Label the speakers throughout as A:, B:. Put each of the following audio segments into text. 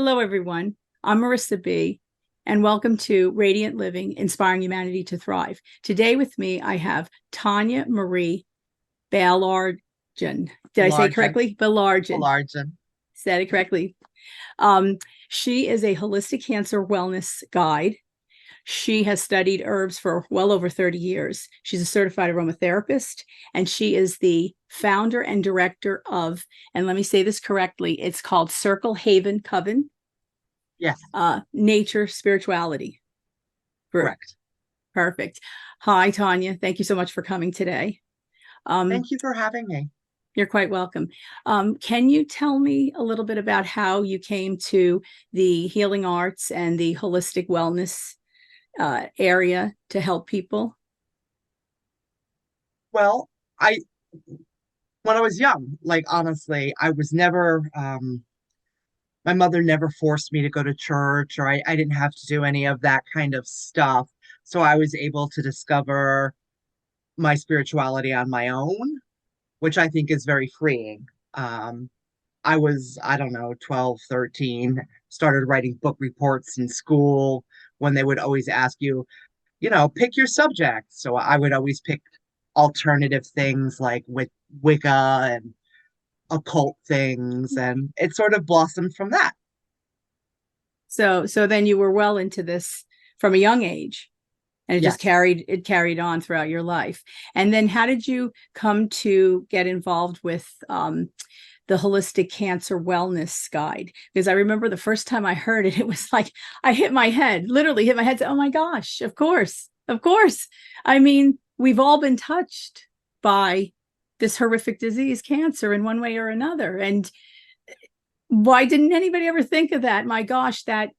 A: Hello, everyone. I'm Marisa B, and welcome to Radiant Living, Inspiring Humanity to Thrive. Today with me, I have Tonya Marie Baillargeon. Did I say it correctly? Baillargeon.
B: Baillargeon.
A: Said it correctly. She is a holistic cancer wellness guide. She has studied herbs for well over 30 years. She's a certified aromatherapist, and she is the founder and director of, and let me say this correctly, it's called Circle Haven Coven.
B: Yes.
A: Nature Spirituality.
B: Correct.
A: Perfect. Hi, Tonya. Thank you so much for coming today.
B: Thank you for having me.
A: You're quite welcome. Can you tell me a little bit about how you came to the healing arts and the holistic wellness area to help people?
B: Well, when I was young, honestly, I was never, my mother never forced me to go to church, or I didn't have to do any of that kind of stuff. So I was able to discover my spirituality on my own, which I think is very freeing. I don't know, 12, 13, started writing book reports in school when they would always ask you, pick your subject. So I would always pick alternative things like with Wicca and occult things, and it sort of blossomed from that.
A: So then you were well into this from a young age, and it just
B: Yes.
A: carried on throughout your life. And then how did you come to get involved with the holistic cancer wellness guide? Because I remember the first time I heard it, it was like I literally hit my head. Said, oh my gosh, of course. I mean, we've all been touched by this horrific disease, cancer, in one way or another. And why didn't anybody ever think of that? My gosh, that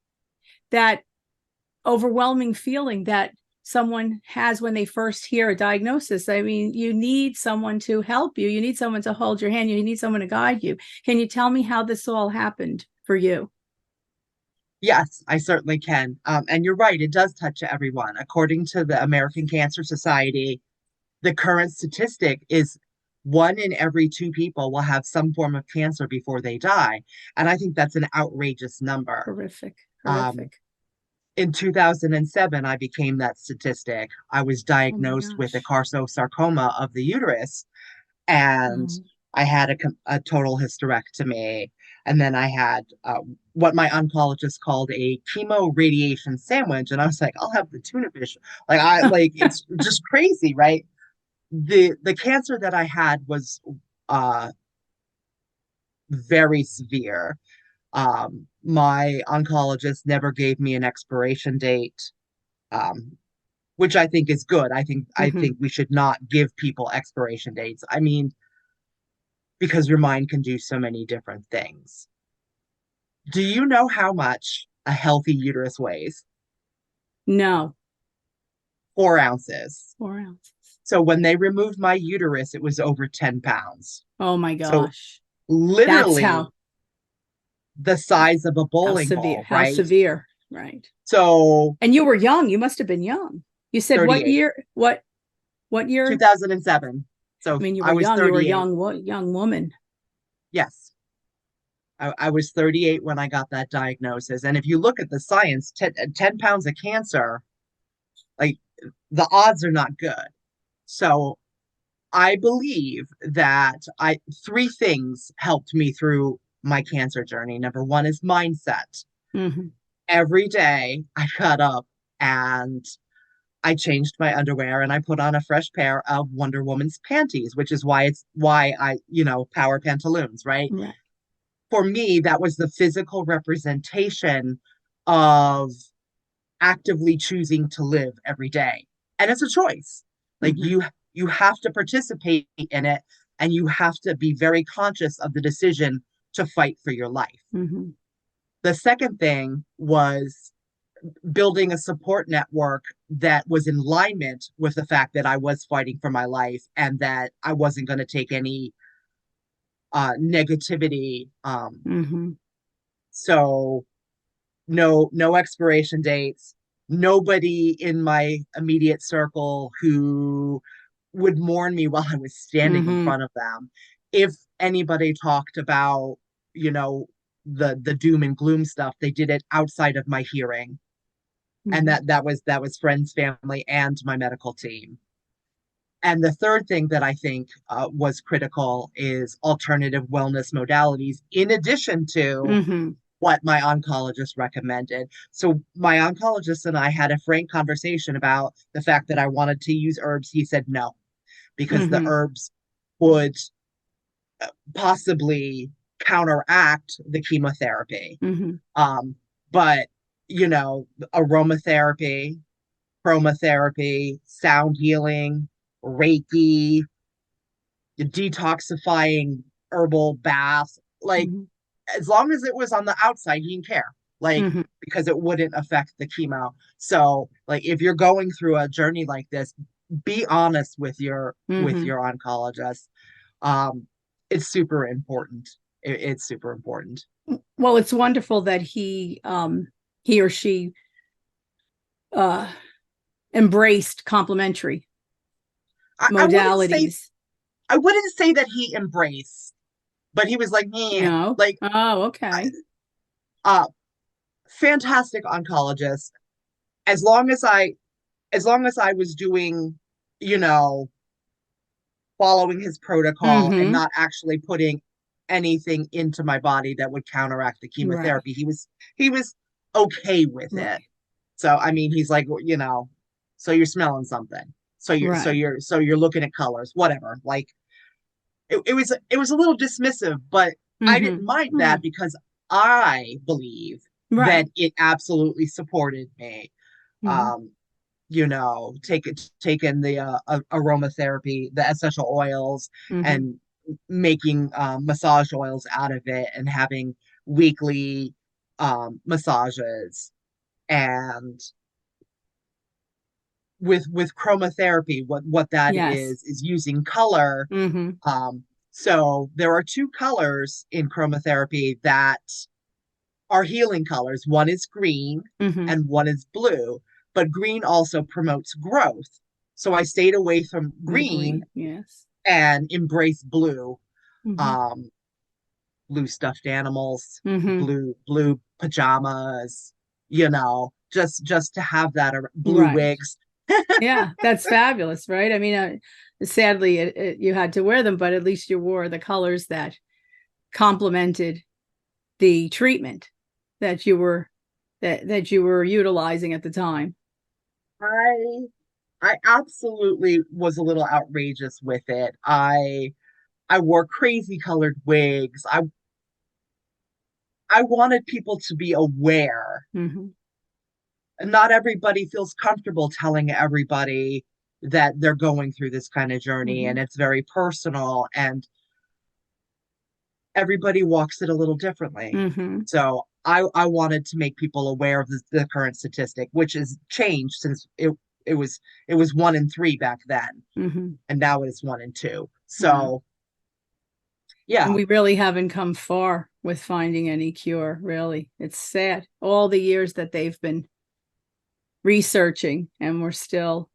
A: overwhelming feeling that someone has when they first hear a diagnosis. I mean, you need someone to help you. You need someone to hold your hand. You need someone to guide you. Can you tell me how this all happened for you?
B: Yes, I certainly can. And you're right, it does touch everyone. According to the American Cancer Society, the current statistic is one in every two people will have some form of cancer before they die. And I think that's an outrageous number.
A: Horrific.
B: Um, in 2007, I became that statistic. I was
A: Oh my
B: diagnosed with a
A: gosh.
B: carcinosarcoma of the uterus, and
A: Oh.
B: I had a total hysterectomy. And then I had what my oncologist called a chemo radiation sandwich. And I was like, I'll have the tuna fish. It's just crazy, right? The cancer that I had was uh, very severe. My oncologist never gave me an expiration date, which I think is good. I think we should not give people expiration dates. I mean, because your mind can do so many different things. Do you know how much a healthy uterus weighs?
A: No.
B: 4 ounces.
A: 4 ounces.
B: So when they removed my uterus, it was over 10 pounds.
A: Oh my
B: So
A: gosh. That's
B: literally the size of a
A: how
B: bowling
A: severe,
B: ball, right?
A: right?
B: So
A: And you were young. You must have been young. You said what
B: 38,
A: year? What year?
B: 2007.
A: I
B: So
A: mean, you were
B: I was
A: young. You were a
B: 38.
A: young woman.
B: Yes. I was 38 when I got that diagnosis. And if you look at the science, 10 pounds of cancer, like the odds are not good. So I believe that three things helped me through my cancer journey. Number one is mindset.
A: Mm-hmm.
B: Every day I got up and I changed my underwear and I put on a fresh pair of Wonder Woman's panties, which is why power pantaloons, right?
A: Right.
B: For me, that was the physical representation of actively choosing to live every day. And it's a choice. Like
A: Mm-hmm.
B: you have to participate in it, and you have to be very conscious of the decision to fight for your life.
A: Mm-hmm.
B: The second thing was building a support network that was in alignment with the fact that I was fighting for my life and that I wasn't going to take any negativity.
A: Mm-hmm.
B: So no expiration dates, nobody in my immediate circle who would mourn me while I was standing in
A: Mm-hmm.
B: front of them. If anybody talked about, you know, the doom and gloom stuff. They did it outside of my hearing, and
A: Mhm.
B: that was friends, family, and my medical team. And the third thing that I think was critical is alternative wellness modalities, in addition to
A: Mhm.
B: what my oncologist recommended. So my oncologist and I had a frank conversation about the fact that I wanted to use herbs. He said no, because the
A: Mhm.
B: herbs would possibly counteract the chemotherapy.
A: Mhm.
B: Um, but aromatherapy, chromotherapy, sound healing, Reiki, detoxifying herbal baths, like
A: Mhm.
B: as long as it was on the outside, he didn't care. Like,
A: Mhm.
B: because it wouldn't affect the chemo. So, like, if you're going through a journey like this, be honest with
A: Mhm.
B: your oncologist. Um, it's super important. It's super important.
A: Well, it's wonderful that he or she uh embraced complementary
B: I wouldn't say
A: modalities.
B: that he embraced, but he was like, yeah,
A: No.
B: like
A: Oh, okay.
B: uh fantastic oncologist. As long as I was doing, you know, following his protocol and
A: Mhm.
B: not actually putting anything into my body that would counteract the
A: Right.
B: chemotherapy. He was okay with it.
A: Right.
B: So I mean, he's like, so you're smelling something.
A: Right.
B: So you're looking at colors, whatever. Like it was a little dismissive, but I didn't
A: Mhm.
B: mind that
A: Mm.
B: because I believe that
A: Right.
B: it absolutely supported me.
A: Mhm.
B: Um, taking the aromatherapy, the essential oils,
A: Mhm.
B: and making massage oils out of it, and having weekly massages. And with chromotherapy, what that
A: Yes.
B: is using color.
A: Mhm.
B: So there are two colors in chromotherapy that are healing colors. One is green
A: Mhm.
B: and one is blue, but green also promotes growth. So I stayed away from
A: From the
B: green
A: green. Yes.
B: and embraced blue.
A: Mhm.
B: Um, blue stuffed animals,
A: Mhm.
B: blue pajamas, just to have that blue
A: Right.
B: wigs.
A: Yeah, that's fabulous, right? I mean, sadly, you had to wear them, but at least you wore the colors that complemented the treatment that you were that you were utilizing at the time.
B: I I absolutely was a little outrageous with it. I wore crazy colored wigs. I wanted people to be aware.
A: Mhm.
B: Not everybody feels comfortable telling everybody that they're going through this kind of journey, and
A: Mhm.
B: it's very personal, and everybody walks it a little differently.
A: Mhm.
B: So I wanted to make people aware of the current statistic, which has changed since it was 1 in 3 back then,
A: Mhm.
B: and now it's 1 in 2.
A: Wow.
B: So
A: And
B: yeah.
A: we really haven't come far with finding any cure, really. It's sad. All the years that they've been researching, and we're still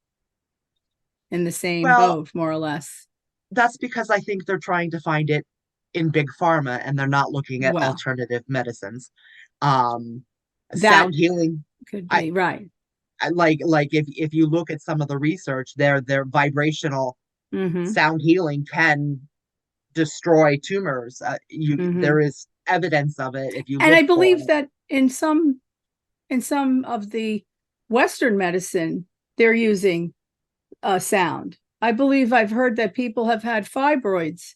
A: in the same
B: Well,
A: boat, more or less.
B: that's because I think they're trying to find it in big pharma, and they're not looking at
A: Well,
B: alternative medicines. Um,
A: that
B: sound healing.
A: could
B: I,
A: be right.
B: I like if you look at some of the research, their vibrational
A: Mhm.
B: sound healing can destroy tumors. There
A: Mhm.
B: is evidence of it if you
A: And
B: look
A: I
B: for
A: believe
B: it.
A: that in some of the Western medicine, they're using sound. I believe I've heard that people have had fibroids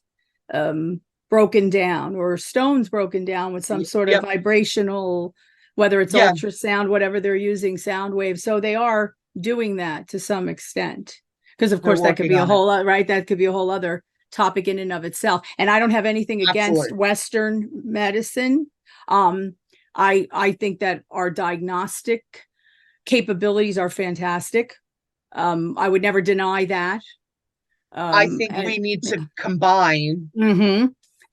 A: um, broken down or stones broken down with some sort of
B: Yep.
A: vibrational, whether it's
B: Yeah,
A: ultrasound, whatever they're using, sound waves. So they are doing that to some extent. Because, of
B: they're
A: course, that could
B: working
A: be a
B: on it.
A: whole, right? That could be a whole other topic in and of itself. And I don't have anything against
B: Absolutely.
A: Western medicine. Um, I think that our diagnostic capabilities are fantastic. I would never deny that.
B: I think
A: And
B: we need
A: yeah.
B: to combine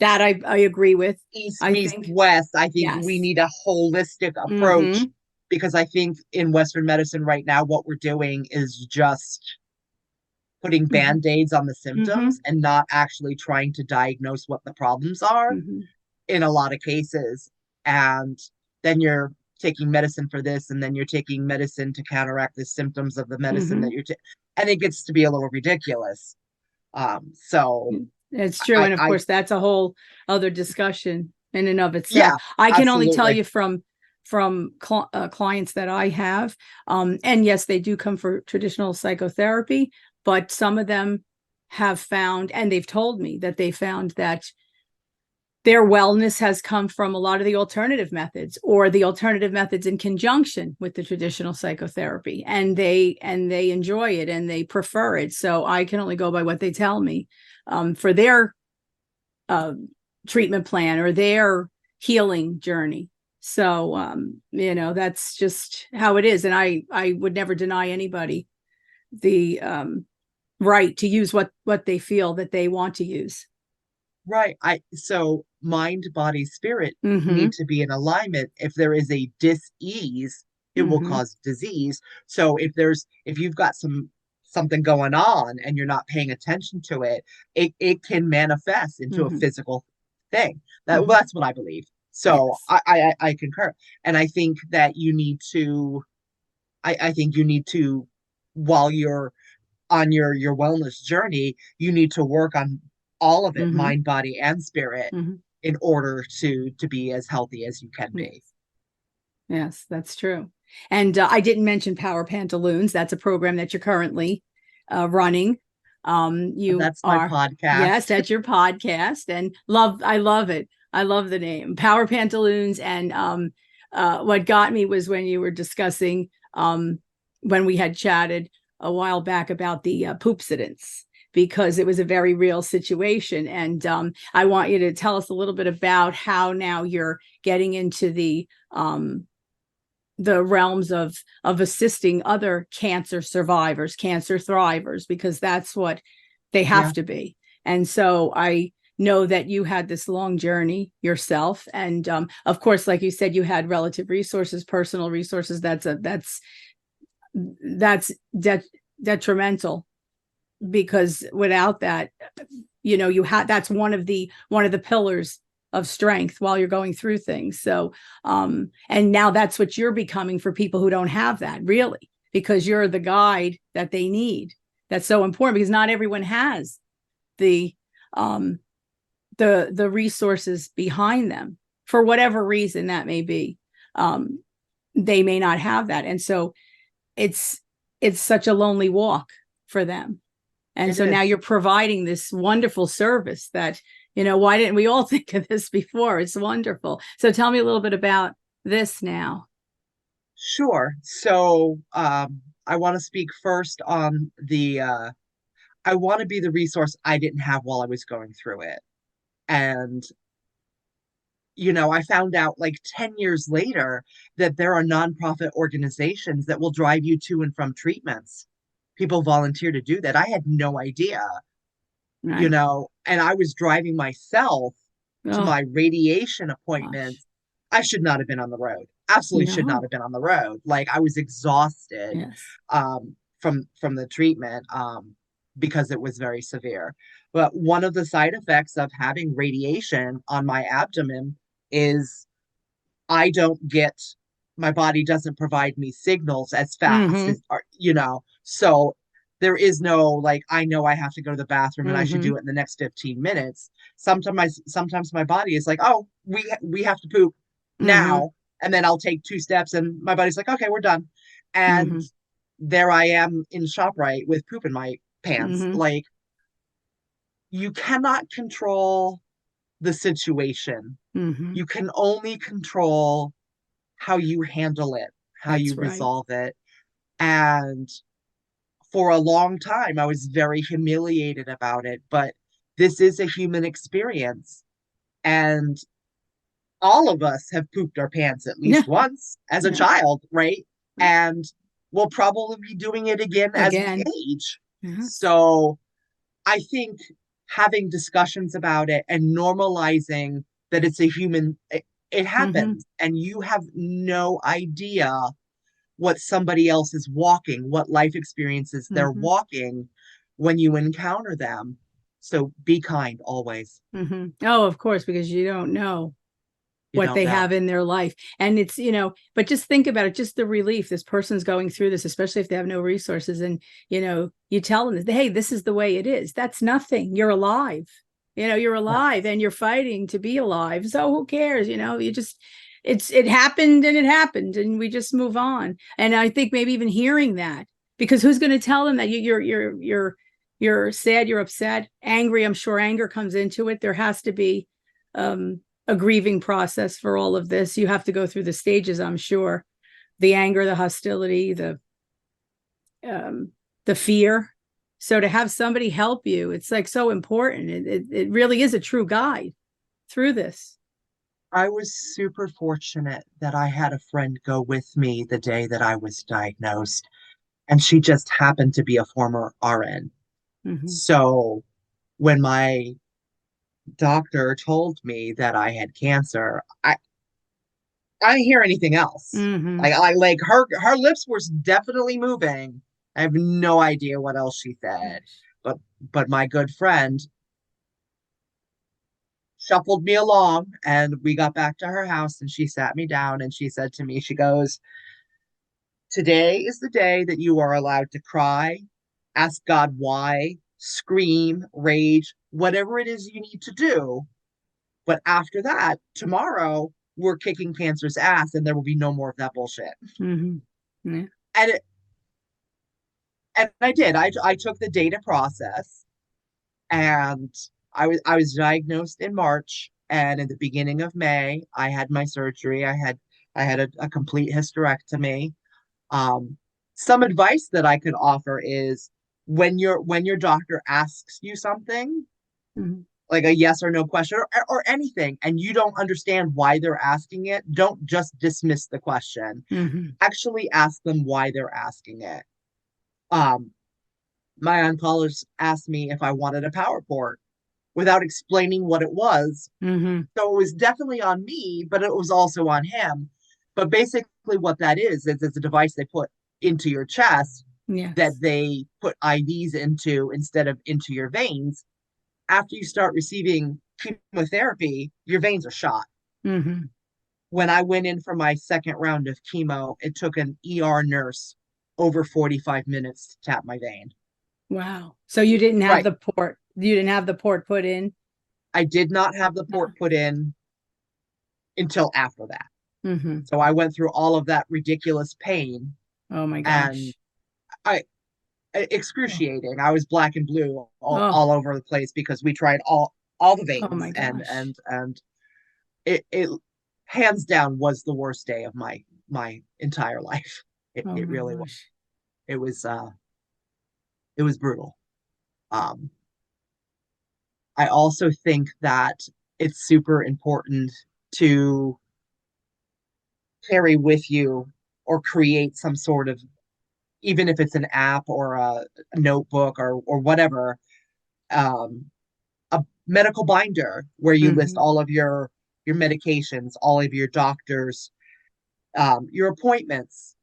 A: That I agree with.
B: east,
A: I
B: meast,
A: think
B: west. I think we
A: yes.
B: need a holistic approach,
A: Mm-hmm.
B: because I think in Western medicine right now, what we're doing is just putting
A: Mm-hmm.
B: band-aids on the
A: Mm-hmm.
B: symptoms and not actually trying to diagnose what the problems are
A: Mm-hmm.
B: in a lot of cases. and then you're taking medicine for this, and then you're taking medicine to counteract the symptoms of the medicine
A: Mm-hmm.
B: that you're taking, and it gets to be a little ridiculous. So
A: It's true.
B: I,
A: And of
B: I,
A: course, that's a whole other discussion in and of itself.
B: yeah,
A: I can only tell
B: absolutely.
A: you from clients that I have, and yes, they do come for traditional psychotherapy, but some of them have found, and they've told me that they found that their wellness has come from a lot of the alternative methods or the alternative methods in conjunction with the traditional psychotherapy, and they enjoy it and they prefer it. So I can only go by what they tell me for their uh, treatment plan or their healing journey. So that's just how it is, and I would never deny anybody the right to use what they feel that they want to use.
B: Right. So mind, body, spirit
A: Mm-hmm.
B: need to be in alignment. If there is a dis-ease, it will
A: Mm-hmm.
B: cause disease. So if you've got something going on and you're not paying attention to it, it can manifest into a
A: Mm-hmm.
B: physical thing.
A: Mm-hmm.
B: That's what I believe. So
A: Yes.
B: I concur. And I think that I think you need to, while you're on your wellness journey, you need to work on all of it,
A: Mm-hmm.
B: mind, body, and spirit,
A: Mm-hmm.
B: in order to be as healthy as you can be.
A: Yes. Yes, that's true. And I didn't mention Power Pantaloons. That's a program that you're currently running. You
B: That's my
A: are, yes,
B: podcast.
A: that's your podcast, and I love it. I love the name Power Pantaloons. And what got me was when you were discussing when we had chatted a while back about the poopsidents, because it was a very real situation. And I want you to tell us a little bit about how now you're getting into the realms of assisting other cancer survivors, cancer thrivers, because that's what they
B: Yeah,
A: have to be. And so I know that you had this long journey yourself, and of course, like you said, you had relative resources, personal resources. That's detrimental, because without that, you had that's one of the pillars of strength while you're going through things. So and now that's what you're becoming for people who don't have that, really, because you're the guide that they need. That's so important, because not everyone has the um the resources behind them, for whatever reason that may be. um they may not have that, and so it's it's such a lonely walk for them. And
B: it
A: so now
B: is.
A: you're providing this wonderful service that, why didn't we all think of this before? It's wonderful. So tell me a little bit about this now.
B: Sure. So I want to speak first on the I want to be the resource I didn't have while I was going through it. And I found out like 10 years later that there are nonprofit organizations that will drive you to and from treatments. People volunteer to do that. I had no idea,
A: Right.
B: and I was driving myself to
A: Oh,
B: my radiation
A: gosh.
B: appointments. I should not have been on the road. Absolutely should not
A: No.
B: have been on the road. Like I was exhausted
A: Yes.
B: from the treatment, because it was very severe. But one of the side effects of having radiation on my abdomen is I don't get my body doesn't provide me signals as fast
A: Mm-hmm.
B: as. So there is no like I know I have to go to the bathroom and I should
A: Mm-hmm.
B: do it in the next 15 minutes. Sometimes my body is like, "Oh, we have to poop
A: Mm-hmm.
B: now." And then I'll take two steps and my body's like, "Okay, we're done." And
A: Mm-hmm.
B: there I am in ShopRite with poop in my pants.
A: Mm-hmm.
B: Like you cannot control the situation.
A: Mm-hmm.
B: You can only control how you handle it, how you
A: That's right.
B: resolve it. And for a long time, I was very humiliated about it, but this is a human experience. And all of us have pooped our pants at
A: Yeah.
B: least once as a
A: Yeah.
B: child, right? And we'll probably be doing it again as we
A: Again.
B: age.
A: Yes.
B: So I think having discussions about it and normalizing that it's a it
A: Mm-hmm.
B: happens and you have no idea what somebody else is walking, what life experiences they're
A: Mm-hmm.
B: walking when you encounter them. So be kind always.
A: Mm-hmm. Oh, of course, because you don't know
B: You
A: what
B: don't
A: they
B: know.
A: have in their life. And it's, but just think about it, just the relief this person's going through this, especially if they have no resources. And, you tell them, hey, this is the way it is. That's nothing. You're alive. You're alive
B: Yes.
A: and you're fighting to be alive. So who cares? It happened and it happened and we just move on. And I think maybe even hearing that, because who's going to tell them that you're sad, you're upset, angry? I'm sure anger comes into it. There has to be a grieving process for all of this. You have to go through the stages, I'm sure. The anger, the hostility, the fear. So to have somebody help you, it's like so important. It really is a true guide through this.
B: I was super fortunate that I had a friend go with me the day that I was diagnosed, and she just happened to be a former RN.
A: Mm-hmm.
B: So when my doctor told me that I had cancer, I didn't hear anything else.
A: Mm-hmm.
B: Like her lips were definitely moving. I have no idea what else she said, but my good friend shuffled me along, and we got back to her house, and she sat me down and she said to me, she goes, "Today is the day that you are allowed to cry, ask God why, scream, rage, whatever it is you need to do. But after that, tomorrow, we're kicking cancer's ass and there will be no more of that bullshit."
A: Mm-hmm. Yeah.
B: And I did. I took the data process, and I was diagnosed in March, and in the beginning of May, I had my surgery. I had a complete hysterectomy. Um, some advice that I could offer is when your doctor asks you something,
A: Mm-hmm.
B: like a yes or no question, or anything, and you don't understand why they're asking it, don't just dismiss the question.
A: Mm-hmm.
B: Actually ask them why they're asking it. Um, my oncologist asked me if I wanted a power port without explaining what it was.
A: Mm-hmm.
B: So it was definitely on me, but it was also on him. But basically, what that is it's a device they put into your chest that
A: Yes.
B: they put IVs into instead of into your veins. After you start receiving chemotherapy, your veins are shot.
A: Mm-hmm.
B: When I went in for my second round of chemo, it took an ER nurse over 45 minutes to tap my vein.
A: Wow. So you didn't have
B: Right.
A: the port. You didn't have the port put in?
B: I did not have the
A: No.
B: port put in until after that.
A: Mm-hmm.
B: So I went through all of that ridiculous pain,
A: Oh my
B: and
A: gosh.
B: I
A: Oh,
B: excruciating. I was black and blue
A: oh,
B: all over the place because we tried all the
A: oh
B: veins,
A: my
B: and
A: gosh.
B: it hands down was the worst day of my entire life.
A: Oh
B: It
A: my
B: really was.
A: gosh.
B: It was it was brutal. Um, I also think that it's super important to carry with you or create some sort of, even if it's an app or a notebook or whatever, um, a medical binder where you list
A: Mm-hmm.
B: all of your medications, all of your doctors, your appointments,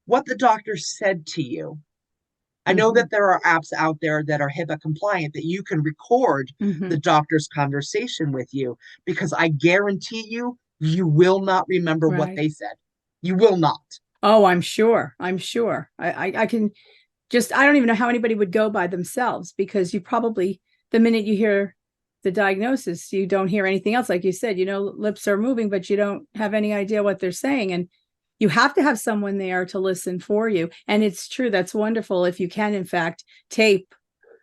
B: what the doctor said to you. I know
A: Mm-hmm.
B: that there are apps out there that are HIPAA compliant that you can record the
A: Mm-hmm.
B: doctor's conversation with you, because I guarantee you, you will not remember what
A: Right.
B: they said. You will not.
A: Oh, I'm sure. I'm sure. I can just, I don't even know how anybody would go by themselves, because you probably, the minute you hear the diagnosis, you don't hear anything else. Like you said, lips are moving, but you don't have any idea what they're saying. And you have to have someone there to listen for you. And it's true. That's wonderful if you can, in fact, tape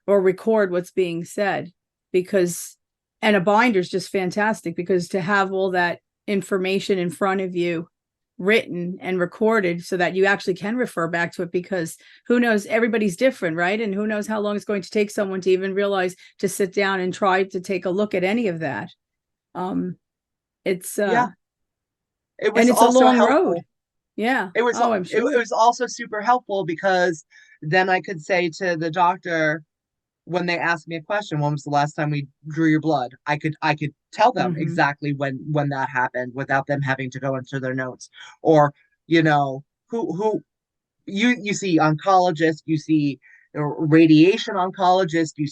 A: or record what's being said, because, and a binder is just fantastic, because to have all that information in front of you written and recorded so that you actually can refer back to it, because who knows, everybody's different, right? And who knows how long it's going to take someone to even realize to sit down and try to take a look at any of that. um it's
B: Yeah, it
A: and
B: was
A: it's a
B: also
A: long road.
B: helpful.
A: Yeah.
B: It was
A: Oh, I'm
B: it
A: sure.
B: was also super helpful because then I could say to the doctor, when they asked me a question, when was the last time we drew your blood? I could tell them
A: Mm-hmm.
B: exactly when that happened without them having to go into their notes. Or, you know, who you see oncologists, you see radiation oncologists, you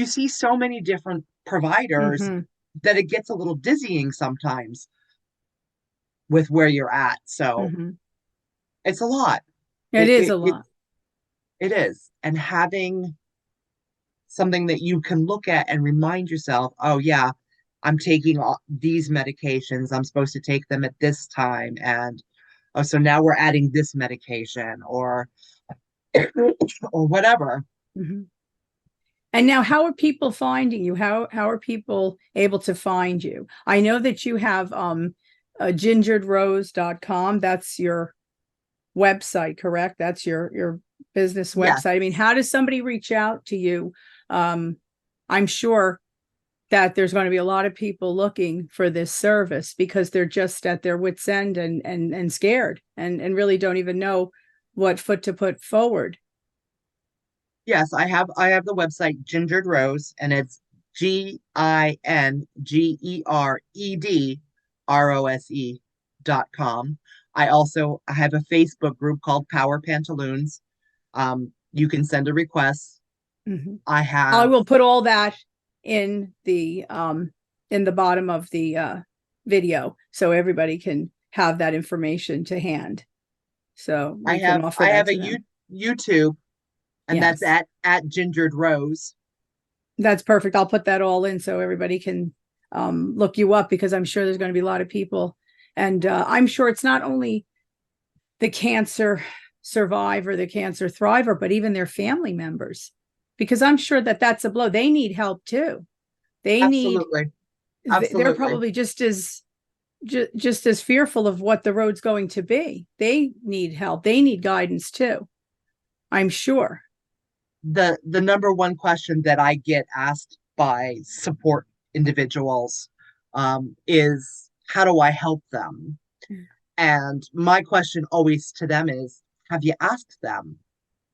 B: see so many different providers.
A: Mm-hmm.
B: that it gets a little dizzying sometimes with where you're at. So
A: Hmm.
B: it's a lot.
A: It
B: It
A: is
B: it
A: a
B: it,
A: lot.
B: it is. And having something that you can look at and remind yourself, oh yeah, I'm taking all these medications. I'm supposed to take them at this time. And oh, so now we're adding this medication or whatever.
A: Hmm. And now, how are people finding you? How are people able to find you? I know that you have gingeredrose.com. That's your website, correct? That's your business
B: Yes.
A: website. I mean, how does somebody reach out to you? Um, I'm sure that there's going to be a lot of people looking for this service because they're just at their wits' end and scared and really don't even know what foot to put forward.
B: Yes, I have the website Gingered Rose, and it's GingeredRose.com. I have a Facebook group called Power Pantaloons. You can send a request.
A: Mm-hmm.
B: I
A: I
B: have
A: will put all that in the bottom of the video so everybody can have that information to hand. So
B: I
A: we can
B: have
A: offer
B: I
A: that
B: have a
A: to them.
B: YouTube, and that's
A: Yes.
B: at Gingered Rose.
A: That's perfect. I'll put that all in so everybody can look you up because I'm sure there's going to be a lot of people. And I'm sure it's not only the cancer survivor, the cancer thriver, but even their family members, because I'm sure that that's a blow. They need help too. They need,
B: Absolutely.
A: they're
B: Absolutely.
A: probably just as fearful of what the road's going to be. They need help. They need guidance too. I'm sure.
B: The number one question that I get asked by support individuals is how do I help them? And my question always to them is, have you asked them?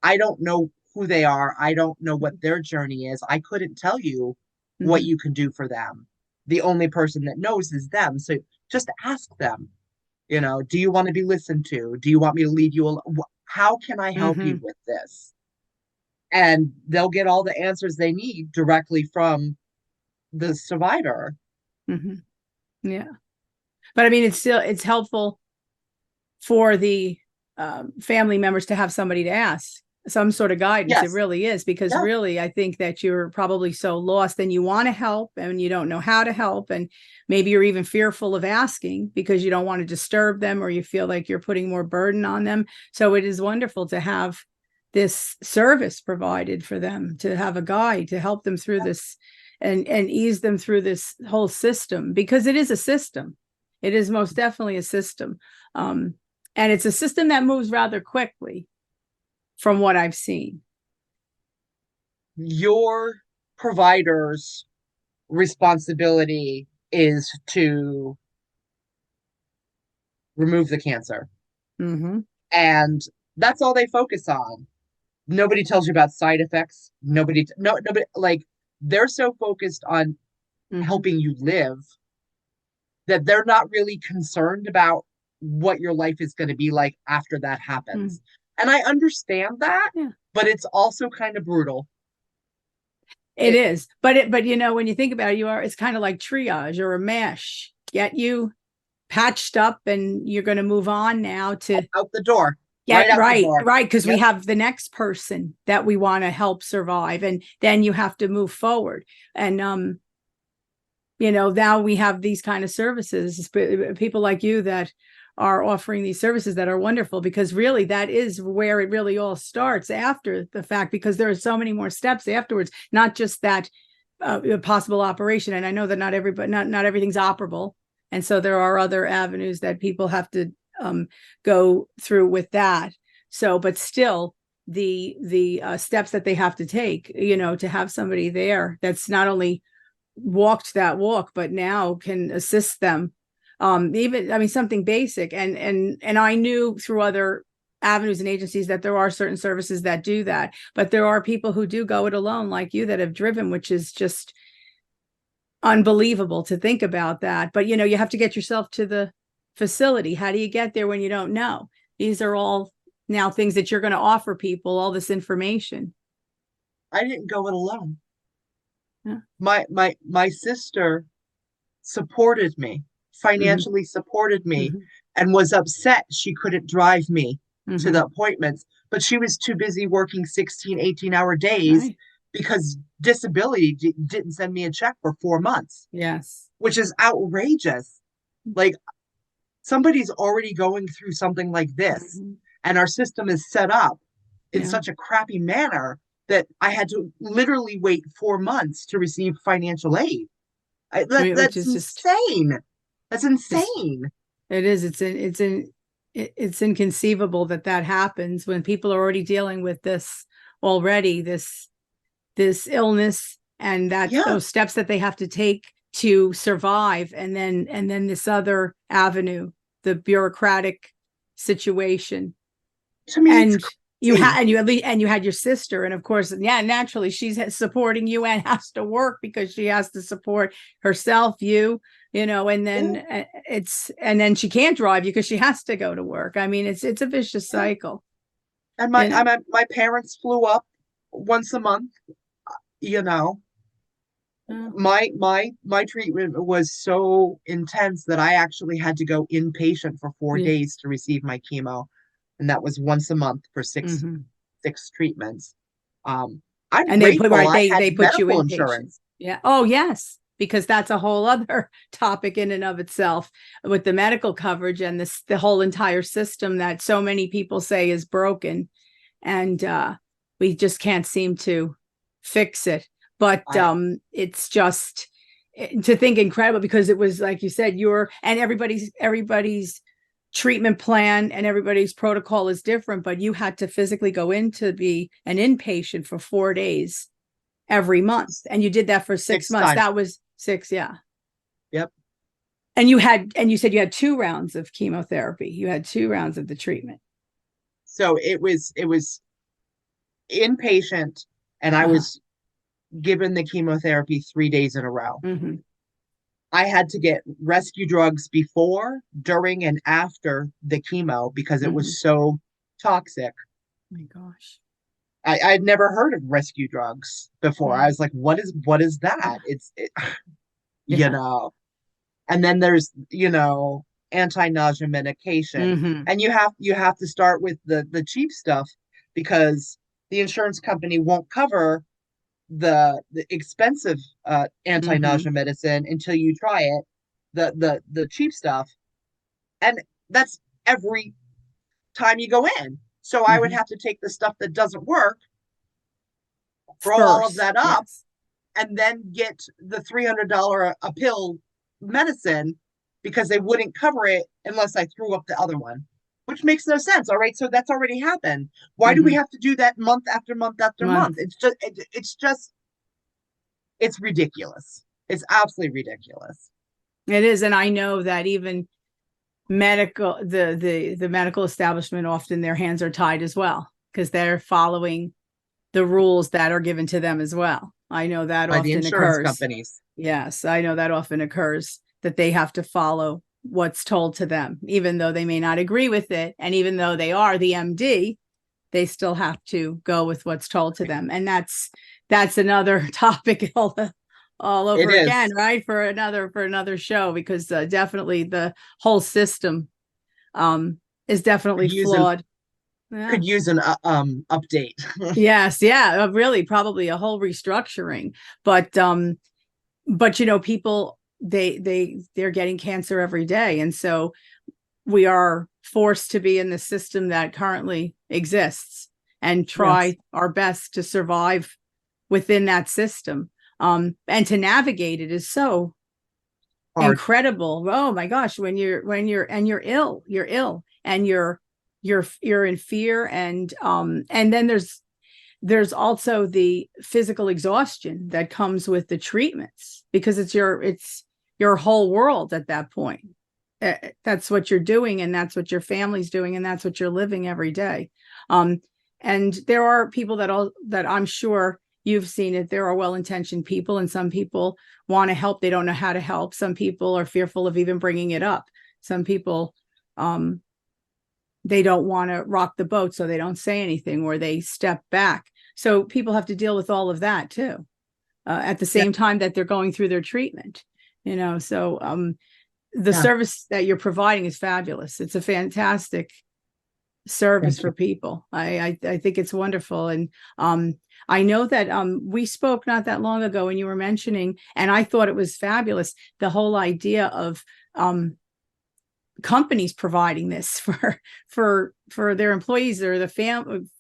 B: I don't know who they are. I don't know what their journey is. I couldn't tell you what
A: Mm-hmm.
B: you can do for them. The only person that knows is them. So just ask them, do you want to be listened to? Do you want me to leave you alone? How can I help
A: Mm-hmm.
B: you with this? And they'll get all the answers they need directly from the survivor.
A: Mm-hmm. Yeah. But I mean, it's helpful for the family members to have somebody to ask some sort of guidance. It
B: Yes.
A: really is because
B: Yeah.
A: really I think that you're probably so lost and you want to help and you don't know how to help, and maybe you're even fearful of asking because you don't want to disturb them or you feel like you're putting more burden on them. So it is wonderful to have this service provided for them, to have a guide to help them through this and ease them through this whole system, because it is a system. It is most definitely a system. um, and it's a system that moves rather quickly from what I've seen.
B: Your provider's responsibility is to remove the cancer.
A: Mm-hmm.
B: And that's all they focus on. Nobody tells you about side effects. Nobody, like, they're so focused on
A: Mm-hmm.
B: helping you live that they're not really concerned about what your life is going to be like after that
A: Mm-hmm.
B: happens. And I understand that,
A: Yeah,
B: but it's also kind of brutal.
A: it
B: It
A: is. But when you think about it, it's kind of like triage or a mesh. Get you patched up, and you're going to move on now to
B: out the door, right
A: get
B: out the
A: right,
B: door.
A: right, because we
B: Yep.
A: have the next person that we want to help survive, and then you have to move forward. And now we have these kind of services, people like you that are offering these services that are wonderful, because really that is where it really all starts after the fact, because there are so many more steps afterwards, not just that possible operation. And I know that not everything's operable, and so there are other avenues that people have to go through with that. So but still, the steps that they have to take, to have somebody there that's not only walked that walk but now can assist them, even, I mean, something basic. And I knew through other avenues and agencies that there are certain services that do that, but there are people who do go it alone like you, that have driven, which is just unbelievable to think about that. But you have to get yourself to the facility. How do you get there when you don't know? These are all now things that you're going to offer people, all this information.
B: I didn't go it alone.
A: Yeah.
B: My sister supported me,
A: Hmm.
B: financially supported me,
A: Hmm.
B: and was upset she couldn't drive me to
A: Hmm.
B: the appointments, but she was too busy working 16, 18-hour days
A: Right.
B: because disability didn't send me a check for 4 months,
A: Yes.
B: which is outrageous. Like, somebody's already going through something like this,
A: Hmm.
B: and our system is set up in
A: Yeah.
B: such a crappy manner that I had to literally wait 4 months to receive financial aid.
A: Which
B: That's
A: is just,
B: insane. That's
A: it's,
B: insane.
A: it is, it's inconceivable that that happens when people are already dealing with this already, this illness, and that's
B: Yeah,
A: those steps that they have to take to survive, and then this other avenue, the bureaucratic situation.
B: to me it's
A: And you
B: crazy.
A: had and you had your sister, and of course, yeah, naturally she's supporting you and has to work because she has to support herself, and
B: Yeah,
A: then and then she can't drive you because she has to go to work. I mean, it's a vicious
B: yeah.
A: cycle,
B: And
A: you know.
B: my parents flew up once a month, you know.
A: Oh.
B: My treatment was so intense that I actually had to go inpatient for four
A: Yeah.
B: days to receive my chemo, and that was once a month for
A: Hmm.
B: six treatments. Um, I'm
A: And they put
B: grateful
A: right,
B: I had
A: they put you
B: medical
A: inpatient.
B: insurance.
A: Yeah. Oh, yes, because that's a whole other topic in and of itself with the medical coverage and the whole entire system that so many people say is broken, and we just can't seem to fix it. But
B: I
A: it's just to think incredible, because it was like you said, and everybody's treatment plan and everybody's protocol is different, but you had to physically go in to be an inpatient for 4 days every month, and you did that for 6 months.
B: 6 times.
A: That was six, yeah.
B: Yep.
A: And you said you had 2 rounds of chemotherapy. You had 2 rounds of the treatment.
B: So it was inpatient, and I
A: Uh-huh.
B: was given the chemotherapy 3 days in a row.
A: Mm-hmm.
B: I had to get rescue drugs before, during, and after the chemo because it
A: Mm-hmm.
B: was so toxic.
A: My gosh.
B: I'd never heard of rescue drugs before. I
A: Mm.
B: was like, what is
A: Yeah.
B: that? You
A: Yeah.
B: know, and then there's, anti-nausea medication.
A: Mm-hmm.
B: And you have to start with the cheap stuff because the insurance company won't cover the expensive
A: Mm-hmm.
B: anti-nausea medicine until you try it, the cheap stuff. And that's every time you go in. So I would
A: Mm-hmm.
B: have to take the stuff that doesn't work, throw all of
A: First,
B: that up,
A: yes.
B: and then get the $300 a pill medicine because they wouldn't cover it unless I threw up the other one, which makes no sense. All right, so that's already happened. Why do we
A: Mm-hmm.
B: have to do that month after month after month?
A: Month.
B: It's ridiculous. It's absolutely ridiculous.
A: It is, and I know that even medical the medical establishment, often their hands are tied as well because they're following the rules that are given to them as well. I know that
B: By the
A: often
B: insurance
A: occurs.
B: companies.
A: Yes, I know that often occurs, that they have to follow what's told to them, even though they may not agree with it. And even though they are the MD, they still have to go with what's told to them. And that's another topic all
B: It
A: over again,
B: is.
A: right? For another show, because definitely the whole system um, is
B: Could
A: definitely
B: use an
A: flawed. Yeah.
B: could use an update.
A: Yes, yeah, really, probably a whole restructuring. But people, they're getting cancer every day, and so we are forced to be in the system that currently exists and
B: Yes.
A: try our best to survive within that system. And to navigate it is so
B: Hard.
A: incredible. Oh my gosh, you're ill, and you're in fear, and then there's also the physical exhaustion that comes with the treatments, because it's your whole world at that point. That's what you're doing, and that's what your family's doing, and that's what you're living every day. um and there are people that I'm sure you've seen it. There are well-intentioned people, and some people want to help, they don't know how to help. Some people are fearful of even bringing it up. Some people, um they don't want to rock the boat, so they don't say anything, or they step back. So people have to deal with all of that too, at the
B: Yeah.
A: same time that they're going through their treatment. So the
B: Yeah,
A: service that you're providing is fabulous. It's a fantastic service
B: thank
A: for
B: you.
A: people. I think it's wonderful. And I know that we spoke not that long ago, and you were mentioning, and I thought it was fabulous, the whole idea of companies providing this for their employees, or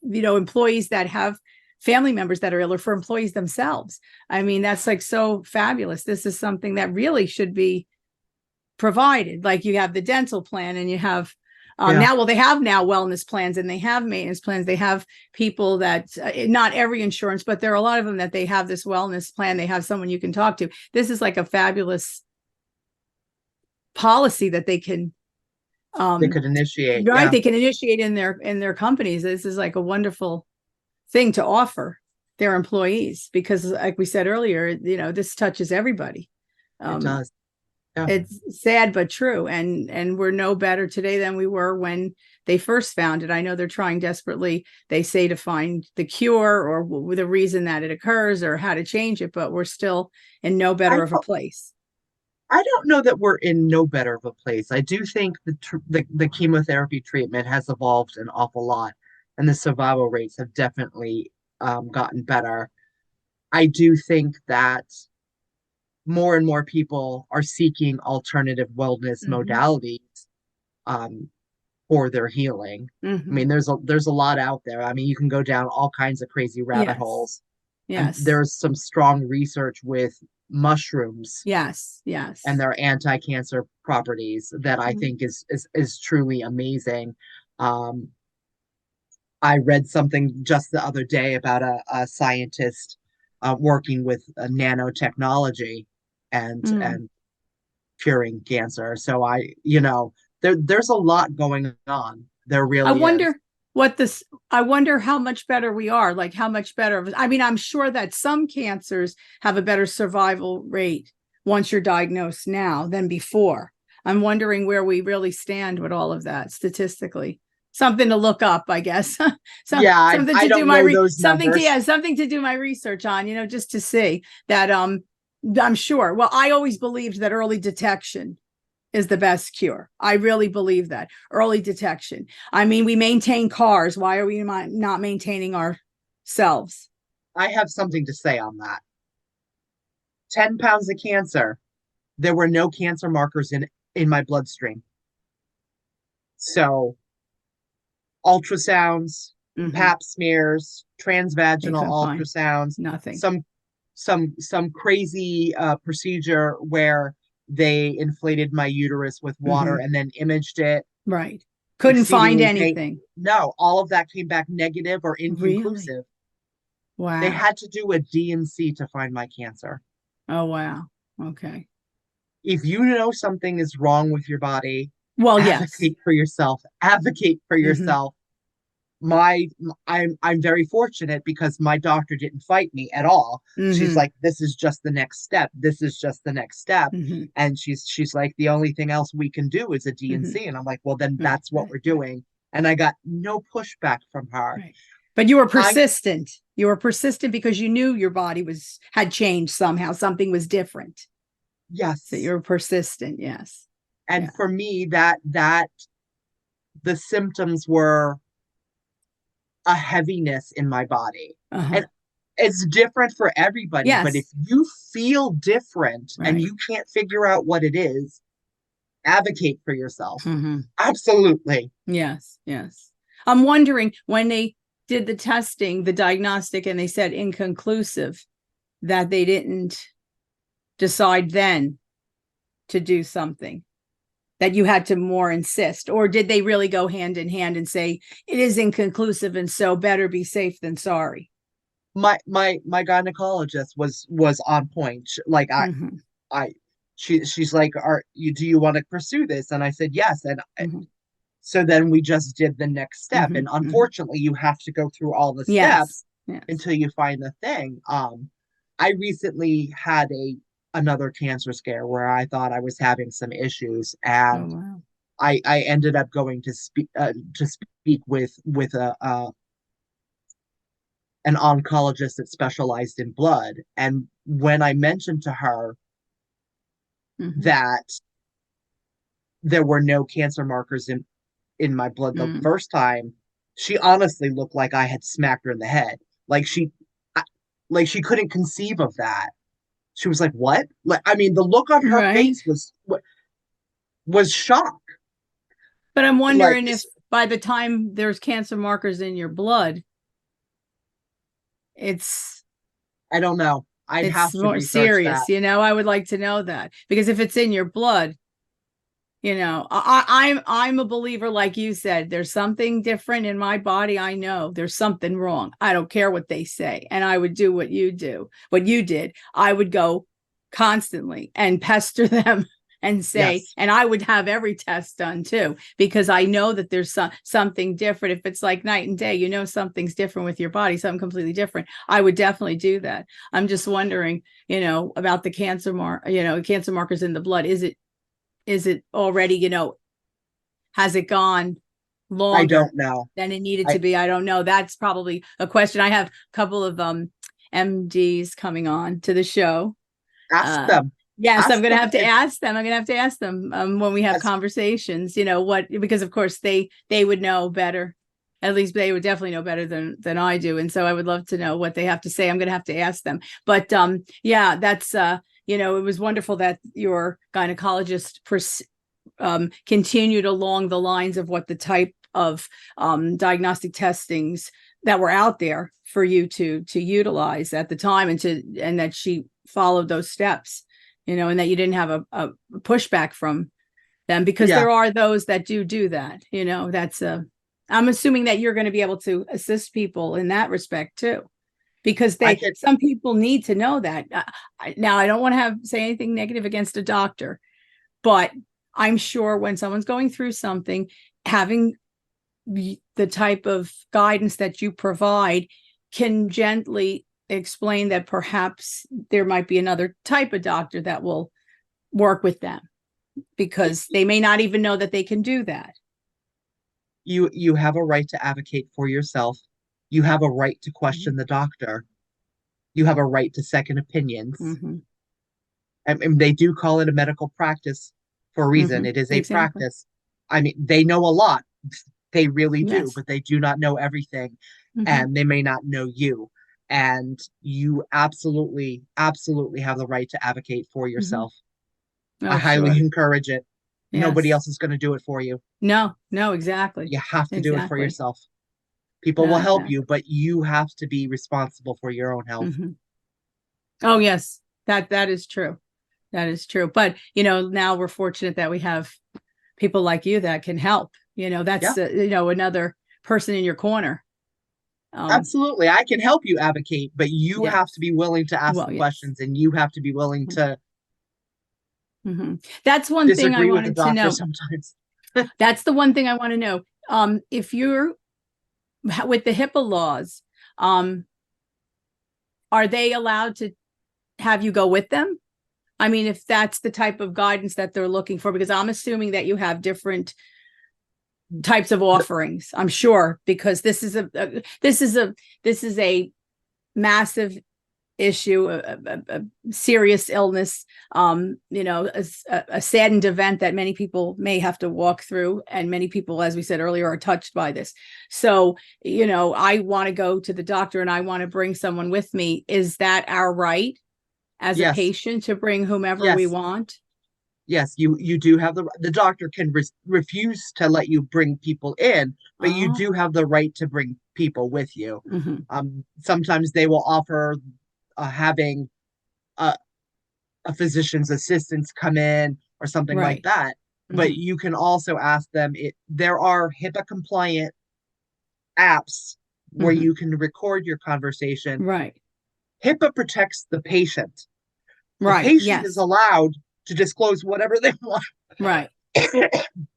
A: employees that have family members that are ill, or for employees themselves. I mean, that's like so fabulous. This is something that really should be provided. Like, you have the dental plan, and you have
B: Yeah,
A: they have now wellness plans, and they have maintenance plans. They have people that not every insurance, but there are a lot of them that they have this wellness plan. They have someone you can talk to. This is like a fabulous policy that they can
B: they could initiate.
A: right,
B: Yeah,
A: they can initiate in their companies. This is like a wonderful thing to offer their employees, because like we said earlier, this touches everybody.
B: it
A: um
B: does. Yeah,
A: it's sad but true, and we're no better today than we were when they first found it. I know they're trying desperately, they say, to find the cure, or the reason that it occurs, or how to change it, but we're still in no
B: I
A: better of a
B: don't.
A: place.
B: I don't know that we're in no better of a place. I do think the chemotherapy treatment has evolved an awful lot, and the survival rates have definitely gotten better. I do think that more and more people are seeking alternative wellness
A: Hmm.
B: modalities um, for their healing. I
A: Hmm.
B: mean, there's a lot out there. I mean, you can go down all kinds of crazy rabbit
A: Yes.
B: holes, and
A: Yes.
B: there's some strong research with mushrooms
A: Yes.
B: and
A: Yes.
B: their anti-cancer properties that I
A: Mhm.
B: think is truly amazing. Um, I read something just the other day about a scientist working with nanotechnology
A: Mm.
B: and curing cancer. So there's a lot going on. There
A: I
B: really is.
A: wonder what this, I wonder how much better we are. Like, how much better. I mean, I'm sure that some cancers have a better survival rate once you're diagnosed now than before. I'm wondering where we really stand with all of that statistically. Something to look up, I guess.
B: Yeah,
A: Something
B: I
A: to do
B: don't
A: my
B: know those numbers.
A: something to do my research on, just to see that I'm sure. Well, I always believed that early detection is the best cure. I really believe that. Early detection. I mean, we maintain cars. Why are we not maintaining ourselves?
B: I have something to say on that. 10 pounds of cancer. There were no cancer markers in my bloodstream. So ultrasounds,
A: Mm-hmm.
B: pap smears,
A: They
B: transvaginal
A: couldn't find
B: ultrasounds,
A: nothing.
B: some crazy procedure where they inflated my uterus with water
A: Mm-hmm.
B: and then imaged it
A: Right. Couldn't find
B: exceedingly pain.
A: anything.
B: No, all of that came back negative or
A: Really?
B: inconclusive. They
A: Wow.
B: had to do a D&C to find my cancer.
A: Oh, wow. Okay.
B: If you know something is wrong with your body,
A: Well, yes.
B: advocate for yourself. Advocate for
A: Mm-hmm.
B: yourself. my I'm very fortunate because my doctor didn't fight me at all. She's
A: Mm-hmm.
B: like, this is just the next step. This is just the next step.
A: Mm-hmm.
B: And she's like, the only thing else we can do is a
A: Mm-hmm.
B: D&C. And I'm like, well, then
A: Right.
B: that's what
A: Right.
B: we're
A: Right.
B: doing. And I got no pushback from her.
A: Right. But you were
B: I
A: persistent. You were persistent because you knew your body had changed somehow. Something was different. So
B: Yes.
A: you're persistent. Yes. Yeah.
B: And for me, that the symptoms were a heaviness in my body.
A: Uh-huh.
B: And it's different for everybody, but if
A: Yes.
B: you feel different and
A: Right.
B: you can't figure out what it is, advocate for yourself.
A: Mm-hmm.
B: Absolutely.
A: Yes. Yes. I'm wondering, when they did the testing, the diagnostic, and they said inconclusive, that they didn't decide then to do something, that you had to more insist, or did they really go hand in hand and say it is inconclusive, and so better be safe than sorry?
B: My gynecologist was on point. Like
A: Mm-hmm.
B: I she's like, are you do you want to pursue this? And I said yes. And
A: Mm-hmm.
B: so then we just did the next step.
A: Mm-hmm.
B: And
A: Mm-hmm.
B: unfortunately, you have to go through all the
A: Yes.
B: steps
A: Yes.
B: until you find the thing. I recently had a another cancer scare where I thought I was having some issues,
A: Oh,
B: and
A: wow.
B: I ended up going to speak with a an oncologist that specialized in blood. And when I mentioned to her
A: Mm-hmm.
B: that there were no cancer markers in my blood the
A: Mm.
B: first time, she honestly looked like I had smacked her in the head. Like like she couldn't conceive of that. She was like, "What?" Like, I mean, the look on her
A: Right.
B: face was shock.
A: But I'm
B: Like,
A: wondering if by the time there's cancer markers in your blood, it's
B: I don't know. I'd
A: it's
B: have to
A: more
B: research that.
A: serious, I would like to know that, because if it's in your blood, I'm a believer, like you said, there's something different in my body. I know there's something wrong. I don't care what they say. And I would do what you did. I would go constantly and pester them and say,
B: Yes,
A: and I would have every test done too, because I know that there's something different. If it's like night and day, something's different with your body, something completely different. I would definitely do that. I'm just wondering, about the cancer cancer markers in the blood. Is it already, has it gone
B: I
A: longer
B: don't know.
A: than it needed
B: I
A: to be? I don't know. That's probably a question. I have a couple of MDs coming on to the show.
B: ask
A: Uh
B: them.
A: yes, I'm
B: Ask
A: gonna
B: them
A: have to
B: if
A: ask them. I'm gonna have to ask them when we have
B: as
A: conversations, what, because of course they would know better. At least they would definitely know better than I do. And so I would love to know what they have to say. I'm gonna have to ask them. But yeah, that's it was wonderful that your gynecologist continued along the lines of what the type of diagnostic testings that were out there for you to utilize at the time, and that she followed those steps, and that you didn't have a pushback from them, because
B: yeah,
A: there are those that do that. That's I'm assuming that you're going to be able to assist people in that respect too, because
B: I could
A: some people need to know that. Now, I don't want to say anything negative against a doctor, but I'm sure when someone's going through something, having the type of guidance that you provide can gently explain that perhaps there might be another type of doctor that will work with them, because they may not even know that they can do that.
B: you have a right to advocate for yourself. You have a right to
A: Mm-hmm.
B: question the doctor. You have a right to second opinions.
A: Mm-hmm.
B: And they do call it a medical practice for a reason.
A: Mm-hmm.
B: It is a
A: Exactly.
B: practice. I mean, they know a lot. They really do,
A: Yes.
B: but they do not know everything,
A: Mm-hmm.
B: and they may not know you. And you absolutely, absolutely have the right to advocate for
A: Mm-hmm.
B: yourself. I
A: Oh,
B: highly
A: sure.
B: encourage it. Nobody
A: Yes.
B: else is going to do it for you.
A: No, exactly.
B: You have to do it for
A: Exactly.
B: yourself. People will
A: No,
B: help you,
A: exactly.
B: but you have to be responsible for your own health.
A: Mm-hmm. Oh, yes, that is true. That is true. But, now we're fortunate that we have people like you that can help.
B: Yeah,
A: That's, another person in your corner. Um,
B: absolutely. I can help you advocate, but you have to
A: yes.
B: be willing to ask
A: Well,
B: the
A: yes.
B: questions and you have to be willing to
A: Mm-hmm. That's one thing I
B: disagree with the
A: wanted to
B: doctor
A: know.
B: sometimes.
A: That's the one thing I want to know. If you're with the HIPAA laws, um, are they allowed to have you go with them? I mean, if that's the type of guidance that they're looking for, because I'm assuming that you have different types of
B: The-
A: offerings, I'm sure, because this is a massive issue, a serious illness, a saddened event that many people may have to walk through, and many people, as we said earlier, are touched by this. So, I want to go to the doctor and I want to bring someone with me. Is that our right as a
B: yes,
A: patient to bring whomever we
B: yes,
A: want?
B: yes. You do have the doctor can refuse to let you bring people in, but you do
A: Oh,
B: have the right to bring people with you.
A: mm-hmm.
B: Sometimes they will offer having a, a physician's assistants come in or something like
A: Right.
B: that. But
A: Mm-hmm.
B: you can also ask them. There are HIPAA compliant apps where
A: Mm-hmm.
B: you can record your conversation.
A: Right.
B: HIPAA protects the patient. The
A: Right.
B: patient is
A: Yes.
B: allowed to disclose whatever they want,
A: Right.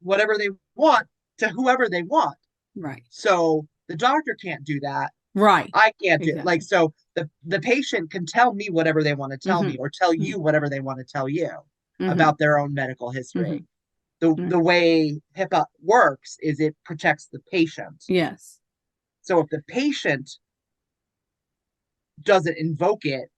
B: whatever they want to whoever they want.
A: Right.
B: So the doctor can't do that.
A: Right.
B: I can't do it. Like
A: Exactly.
B: so the patient can tell me whatever they want to tell
A: Mm-hmm.
B: me or tell you whatever they want to tell you
A: Mm-hmm.
B: about their own medical history.
A: Mm-hmm.
B: The way HIPAA works is it protects the patient.
A: Yes.
B: So if the patient doesn't invoke it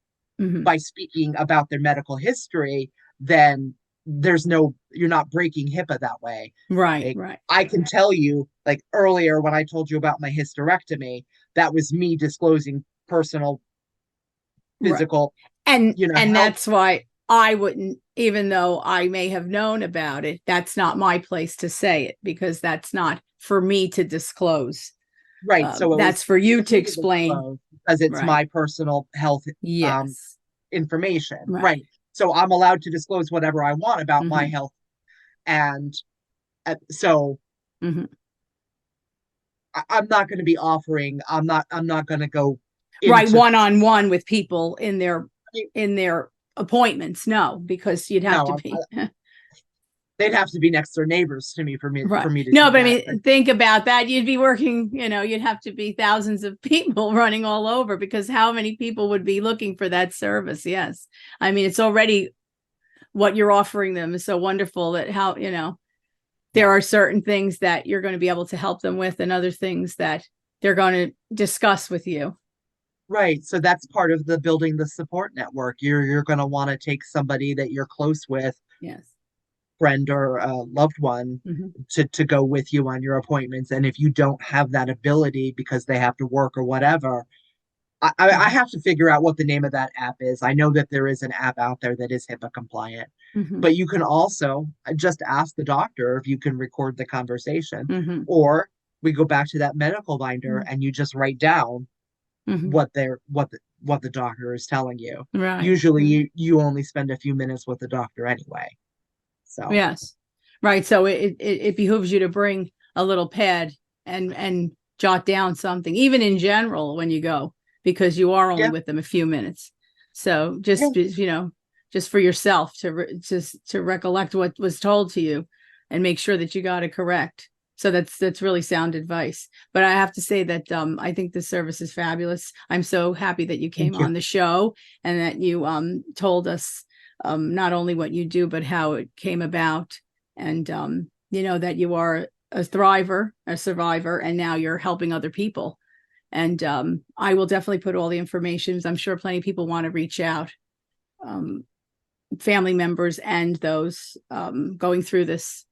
A: Mm-hmm.
B: by speaking about their medical history, then you're not breaking HIPAA that way.
A: Right,
B: Like,
A: right,
B: I can tell you, like earlier when I told you about my hysterectomy, that was me disclosing personal
A: right.
B: physical,
A: And
B: health.
A: that's why I wouldn't, even though I may have known about it, that's not my place to say it, because that's not for me to disclose.
B: Right. So it
A: That's
B: was
A: for
B: for
A: you to
B: me to
A: explain.
B: disclose because it's
A: Right.
B: my personal health um,
A: Yes.
B: information.
A: Right.
B: Right. So I'm allowed to disclose whatever I want about my
A: Hmm.
B: health. And so
A: Hmm.
B: I'm not going to be offering, I'm not going to go
A: Right.
B: into,
A: One on one with people in their appointments. No, because you'd have to
B: no,
A: be.
B: they'd have to be next door neighbors to me
A: Right.
B: for me to
A: No,
B: do
A: but I
B: that. But
A: mean, think about that. You'd be working, you'd have to be thousands of people running all over, because how many people would be looking for that service? Yes. I mean, it's already what you're offering them is so wonderful that there
B: yeah.
A: are certain things that you're going to be able to help them with, and other things that they're going to discuss with you.
B: Right. So that's part of the building the support network. You're going to want to take somebody that you're close with,
A: Yes.
B: friend or loved one,
A: Hmm.
B: to go with you on your appointments. And if you don't have that ability because they have to work or whatever, I
A: Hmm.
B: have to figure out what the name of that app is. I know that there is an app out there that is HIPAA compliant,
A: Hmm.
B: but you can also just ask the doctor if you can record the conversation,
A: Hmm.
B: or we go back to that medical binder and you just write down
A: Hmm.
B: what the doctor is telling you.
A: Right.
B: Usually you only spend a few minutes with the doctor anyway. So
A: Yes. Right. So it behooves you to bring a little pad and jot down something, even in general, when you go, because you are only
B: yeah,
A: with them a few minutes. So
B: yeah,
A: just for yourself just to recollect what was told to you, and make sure that you got it correct. So that's really sound advice. But I have to say that I think the service is fabulous. I'm so happy that you came
B: thank you.
A: on the show, and that you told us not only what you do, but how it came about. And, that you are a thriver, a survivor, and now you're helping other people. And I will definitely put all the information. I'm sure plenty of people want to reach out, um, family members and those going through this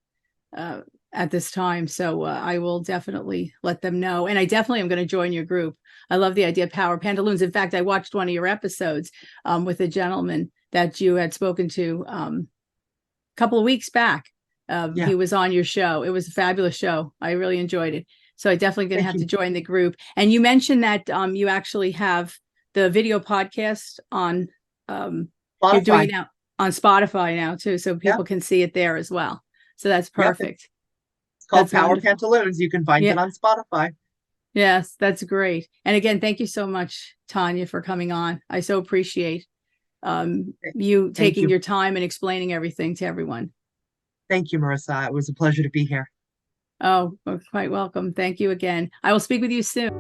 A: uh, at this time. So I will definitely let them know. And I definitely am going to join your group. I love the idea of power pantaloons. In fact, I watched one of your episodes with a gentleman that you had spoken to a couple of weeks back.
B: Yeah,
A: He was on your show. It was a fabulous show. I really enjoyed it. So I definitely going to
B: thank
A: have to
B: you.
A: join the group. And you mentioned that you actually have the video podcast on, you're doing it
B: Spotify.
A: now on Spotify now too, so
B: Yeah,
A: people can see it there as well. So that's
B: yep.
A: perfect.
B: It's called
A: That's
B: Power
A: wonderful.
B: Pantaloons. You can find
A: Yeah.
B: it on Spotify.
A: Yes, that's great. And again, thank you so much, Tonya, for coming on. I so appreciate you
B: Thank
A: taking
B: you.
A: your time and explaining everything to everyone.
B: Thank you, Marissa. It was a pleasure to be here.
A: Oh, well, quite welcome. Thank you again. I will speak with you soon.